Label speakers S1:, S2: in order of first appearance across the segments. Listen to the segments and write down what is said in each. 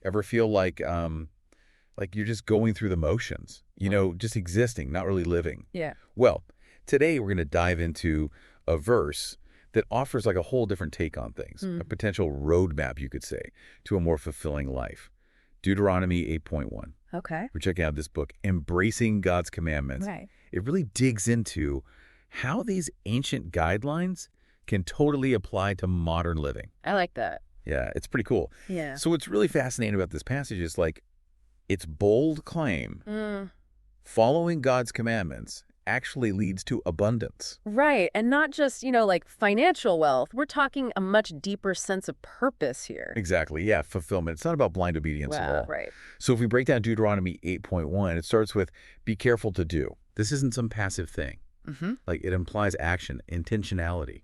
S1: Ever feel like you're just going through the motions, just existing, not really living?
S2: Yeah.
S1: Well, today we're going to dive into a verse that offers like a whole different take on things,
S2: Hmm.
S1: a potential roadmap, you could say, to a more fulfilling life. Deuteronomy 8.1.
S2: Okay.
S1: We're checking out this book, Embracing God's Commandments.
S2: Right.
S1: It really digs into how these ancient guidelines can totally apply to modern living.
S2: I like that.
S1: Yeah, it's pretty cool.
S2: Yeah.
S1: So what's really fascinating about this passage is like its bold claim,
S2: Mm.
S1: following God's commandments actually leads to abundance.
S2: Right. And not just, like financial wealth. We're talking a much deeper sense of purpose here.
S1: Exactly, yeah, fulfillment. It's not about blind obedience at
S2: Wow.
S1: all.
S2: Right.
S1: So if we break down Deuteronomy 8.1, it starts with, be careful to do. This isn't some passive thing.
S2: Mm-hmm.
S1: Like it implies action, intentionality.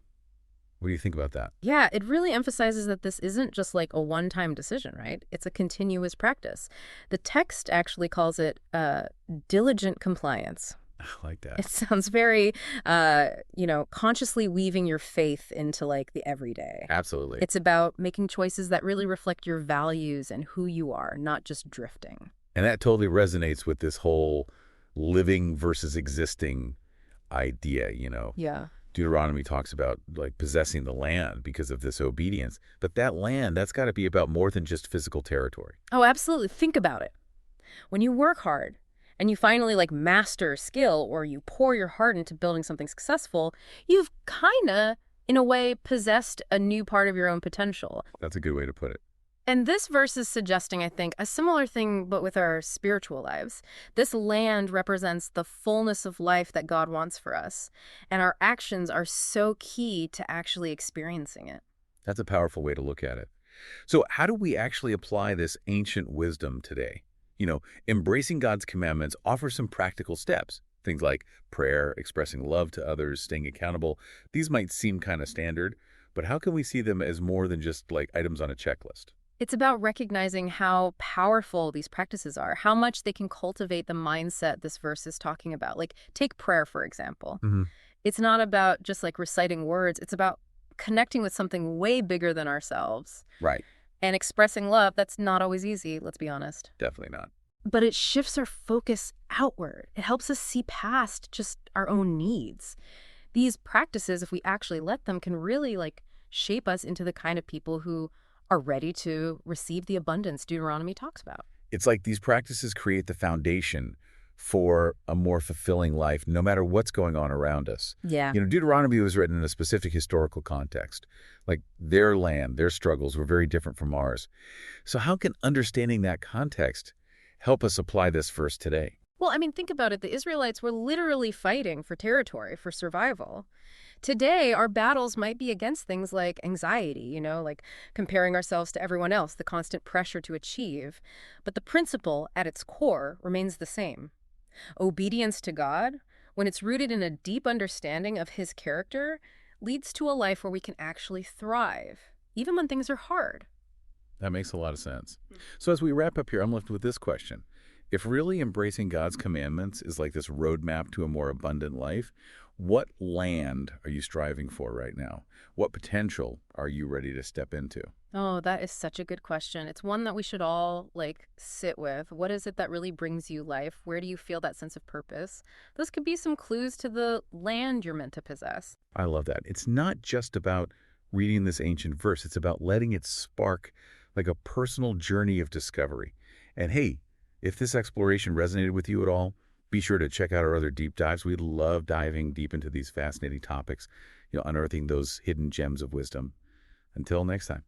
S1: What do you think about that?
S2: Yeah, it really emphasizes that this isn't just like a one-time decision, right? It's a continuous practice. The text actually calls it diligent compliance.
S1: I like that.
S2: It sounds very, consciously weaving your faith into like the everyday.
S1: Absolutely.
S2: It's about making choices that really reflect your values and who you are, not just drifting.
S1: And that totally resonates with this whole living versus existing idea.
S2: Yeah.
S1: Deuteronomy talks about like possessing the land because of this obedience. But that land, that's got to be about more than just physical territory.
S2: Oh, absolutely. Think about it. When you work hard and you finally like master a skill or you pour your heart into building something successful, you've kind of, in a way, possessed a new part of your own potential.
S1: That's a good way to put it.
S2: And this verse is suggesting, I think, a similar thing, but with our spiritual lives. This land represents the fullness of life that God wants for us. And our actions are so key to actually experiencing it.
S1: That's a powerful way to look at it. So how do we actually apply this ancient wisdom today? Embracing God's commandments offers some practical steps. Things like prayer, expressing love to others, staying accountable. These might seem kind of standard, but how can we see them as more than just like items on a checklist?
S2: It's about recognizing how powerful these practices are, how much they can cultivate the mindset this verse is talking about. Like, take prayer, for example.
S1: Hmm.
S2: It's not about just like reciting words. It's about connecting with something way bigger than ourselves.
S1: Right.
S2: And expressing love, that's not always easy, let's be honest.
S1: Definitely not.
S2: But it shifts our focus outward. It helps us see past just our own needs. These practices, if we actually let them, can really like shape us into the kind of people who are ready to receive the abundance Deuteronomy talks about.
S1: It's like these practices create the foundation for a more fulfilling life, no matter what's going on around us.
S2: Yeah.
S1: Deuteronomy was written in a specific historical context. Like their land, their struggles were very different from ours. So how can understanding that context help us apply this verse today?
S2: Well, I mean, think about it. The Israelites were literally fighting for territory, for survival. Today, our battles might be against things like anxiety, like comparing ourselves to everyone else, the constant pressure to achieve. But the principle at its core remains the same. Obedience to God, when it's rooted in a deep understanding of His character, leads to a life where we can actually thrive, even when things are hard.
S1: That makes a lot of sense. So as we wrap up here, I'm left with this question. If really embracing God's commandments is like this roadmap to a more abundant life, what land are you striving for right now? What potential are you ready to step into?
S2: Oh, that is such a good question. It's one that we should all like sit with. What is it that really brings you life? Where do you feel that sense of purpose? Those could be some clues to the land you're meant to possess.
S1: I love that. It's not just about reading this ancient verse. It's about letting it spark like a personal journey of discovery. And hey, if this exploration resonated with you at all, be sure to check out our other deep dives. We love diving deep into these fascinating topics, unearthing those hidden gems of wisdom. Until next time.